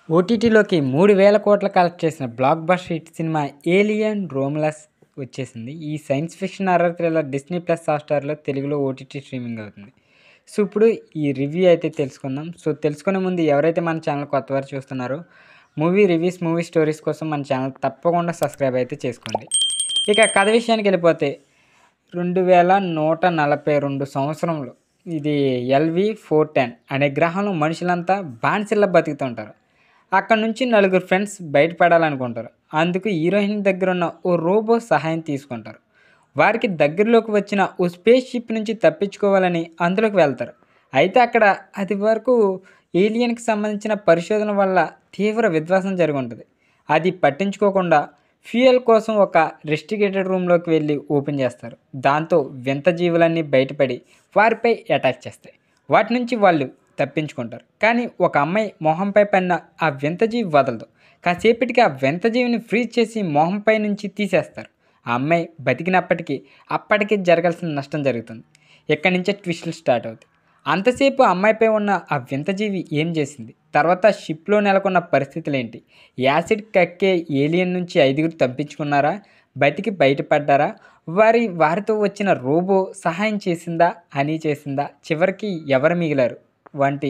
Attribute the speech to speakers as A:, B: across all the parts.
A: ఓటీటీలోకి 3,000 కోట్లు కలెక్ట్ చేసిన blockbuster hit సినిమా 'ఏలియన్ రోములస్' వచ్చేసింది. ఈ science fiction horror thriller Disney plus హాట్‌స్టార్‌లో తెలుగులో ఓటీటీ స్ట్రీమింగ్ అవుతుంది. సో, ఇప్పుడు ఈ రివ్యూ అయితే తెలుసుకుందాం. సో, తెలుసుకునే ముందు ఎవరైతే మన ఛానల్ కొత్తవారు చూస్తున్నారో మూవీ రివ్యూస్, మూవీ స్టోరీస్ కోసం మన ఛానల్ తప్పకుండా సబ్స్క్రైబ్ అయితే చేసుకోండి. ఇక కథ విషయానికెళ్ళిపోతే 2142 సంవత్సరంలో ఇది LV-410 అనే గ్రహంలో మనుషులంతా బానిసల్లా బతుకుతుంటారు. అక్కడి నుంచి నలుగురు ఫ్రెండ్స్ బయటపడాలనుకుంటారు. అందుకు హీరోయిన్ దగ్గరున్న ఓ రోబో సహాయం తీసుకుంటారు. వారికి దగ్గరలోకి వచ్చిన ఓ స్పేస్ షిప్ నుంచి తప్పించుకోవాలని అందులోకి వెళ్తారు. అయితే అక్కడ అది వరకు ఏలియన్కి సంబంధించిన పరిశోధన వల్ల తీవ్ర విధ్వంసం జరుగుంటుంది. అది పట్టించుకోకుండా ఫ్యూయల్ కోసం ఒక రెస్టిగేటెడ్ రూమ్లోకి వెళ్ళి ఓపెన్ చేస్తారు. దాంతో వింత జీవులన్నీ బయటపడి వారిపై అటాక్ చేస్తాయి. వాటి నుంచి వాళ్ళు తప్పించుకుంటారు. కానీ ఒక అమ్మాయి మొహంపై పడిన ఆ వింతజీవి వదలదు. కాసేపటికి ఆ వింతజీవిని ఫ్రీజ్ చేసి మొహంపై నుంచి తీసేస్తారు. ఆ అమ్మాయి బతికినప్పటికీ అప్పటికే జరగాల్సిన నష్టం జరుగుతుంది. ఇక్కడి నుంచే ట్విస్టులు స్టార్ట్ అవుతాయి. అంతసేపు అమ్మాయిపై ఉన్న ఆ వింతజీవి ఏం చేసింది, తర్వాత షిప్లో నెలకొన్న పరిస్థితులు ఏంటి, యాసిడ్ కక్కే ఏలియన్ నుంచి 5గురు తప్పించుకున్నారా, బతికి బయటపడ్డారా, వారితో వచ్చిన రోబో సహాయం చేసిందా, అని చేసిందా, చివరికి ఎవరు మిగిలారు వంటి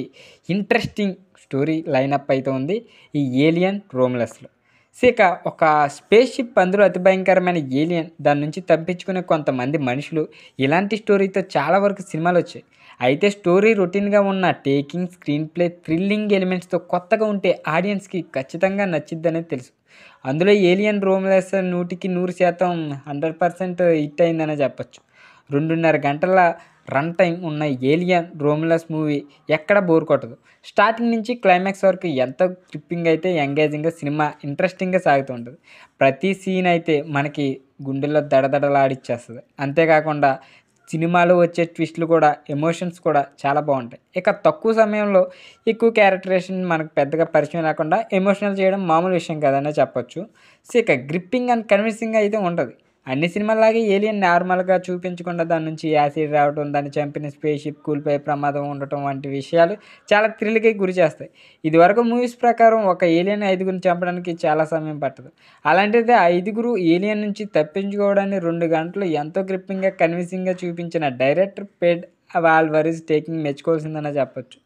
A: ఇంట్రెస్టింగ్ స్టోరీ లైనప్ అయితే ఉంది ఈ ఏలియన్ రోములస్లో. సో ఇక ఒక స్పేస్ షిప్, అందులో అతి భయంకరమైన ఏలియన్, దాని నుంచి తప్పించుకునే కొంతమంది మనుషులు, ఇలాంటి స్టోరీతో చాలా వరకు సినిమాలు వచ్చాయి. అయితే స్టోరీ రొటీన్గా ఉన్న టేకింగ్, స్క్రీన్ ప్లే, థ్రిల్లింగ్ ఎలిమెంట్స్తో కొత్తగా ఉంటే ఆడియన్స్కి ఖచ్చితంగా నచ్చిద్దనేది తెలుసు. అందులో ఏలియన్ రోములస్ 100% 100% హిట్ అయిందనే చెప్పొచ్చు. 2.5 గంటల రన్ టైం ఉన్న ఏలియన్ రోములస్ మూవీ ఎక్కడ బోర్ కొట్టదు. స్టార్టింగ్ నుంచి క్లైమాక్స్ వరకు ఎంతో గ్రిప్పింగ్ అయితే ఎంగేజింగ్గా సినిమా ఇంట్రెస్టింగ్గా సాగుతూ ఉంటుంది. ప్రతి సీన్ అయితే మనకి గుండెల్లో దడదడలాడిచ్చేస్తుంది. అంతేకాకుండా సినిమాలో వచ్చే ట్విస్టులు కూడా, ఎమోషన్స్ కూడా చాలా బాగుంటాయి. ఇక తక్కువ సమయంలో ఎక్కువ క్యారెక్టరేషన్ మనకు పెద్దగా పరిచయం లేకుండా ఎమోషనల్ చేయడం మామూలు విషయం కదనే చెప్పొచ్చు. సో ఇక గ్రిప్పింగ్ అండ్ కన్విన్సింగ్ అయితే ఉంటుంది. అన్ని సినిమాల్లాగే ఏలియన్ నార్మల్గా చూపించకుండా దాని నుంచి యాసిడ్ రావడం, దాన్ని చంపిన స్పేస్ షిప్ కూలిపోయే ప్రమాదం ఉండటం వంటి విషయాలు చాలా థ్రిల్కి గురి చేస్తాయి. ఇదివరకు మూవీస్ ప్రకారం ఒక ఏలియన్ 5గురిని చంపడానికి చాలా సమయం పట్టదు. అలాంటిది 5గురు ఏలియన్ నుంచి తప్పించుకోవడాన్ని 2 గంటలు ఎంతో గ్రిప్పింగ్గా, కన్విన్సింగ్గా చూపించిన డైరెక్టర్ పెడ్ వాల్వరిస్ టేకింగ్ మెచ్చుకోవాల్సిందనే చెప్పొచ్చు.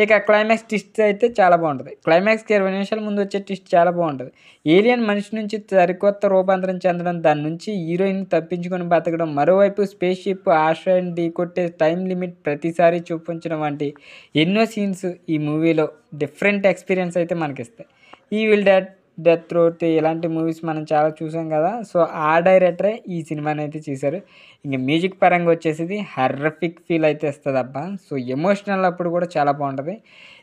A: ఇక క్లైమాక్స్ ట్విస్ట్ అయితే చాలా బాగుంటుంది. క్లైమాక్స్కి 20 నిమిషాల ముందు వచ్చే ట్విస్ట్ చాలా బాగుంటుంది. ఏలియన్ మనిషి నుంచి సరికొత్త రూపాంతరం చెందడం, దాని నుంచి హీరోయిన్ తప్పించుకొని బతకడం, మరోవైపు స్పేస్ షిప్ ఆస్ట్రాయిడ్ని ఢీకొట్టే టైం లిమిట్ ప్రతిసారి చూపించడం వంటి ఎన్నో సీన్స్ ఈ మూవీలో డిఫరెంట్ ఎక్స్పీరియన్స్ అయితే మనకిస్తాయి. ఈ విల్ డెత్ రోడ్ ఇలాంటి మూవీస్ మనం చాలా చూసాం కదా. సో ఆ డైరెక్టరే ఈ సినిమాని అయితే చేశారు. ఇంక మ్యూజిక్ పరంగా వచ్చేసి హర్రఫిక్ ఫీల్ అయితే ఇస్తుంది అబ్బా. సో ఎమోషనల్ అప్పుడు కూడా చాలా బాగుంటుంది.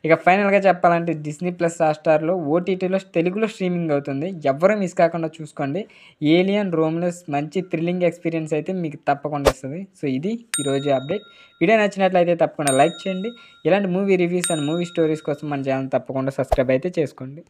A: ఇక ఫైనల్గా చెప్పాలంటే డిస్నీ ప్లస్ హాట్‌స్టార్‌లో ఓటీటీలో తెలుగులో స్ట్రీమింగ్ అవుతుంది. ఎవ్వరూ మిస్ కాకుండా చూసుకోండి. ఏలియన్ రోములస్ మంచి థ్రిల్లింగ్ ఎక్స్పీరియన్స్ అయితే మీకు తప్పకుండా ఇస్తుంది. సో ఇది ఈరోజు అప్డేట్. వీడియో నచ్చినట్లయితే తప్పకుండా లైక్ చేయండి. ఇలాంటి movie reviews and movie stories కోసం మన ఛానల్ తప్పకుండా సబ్స్క్రైబ్ అయితే చేసుకోండి.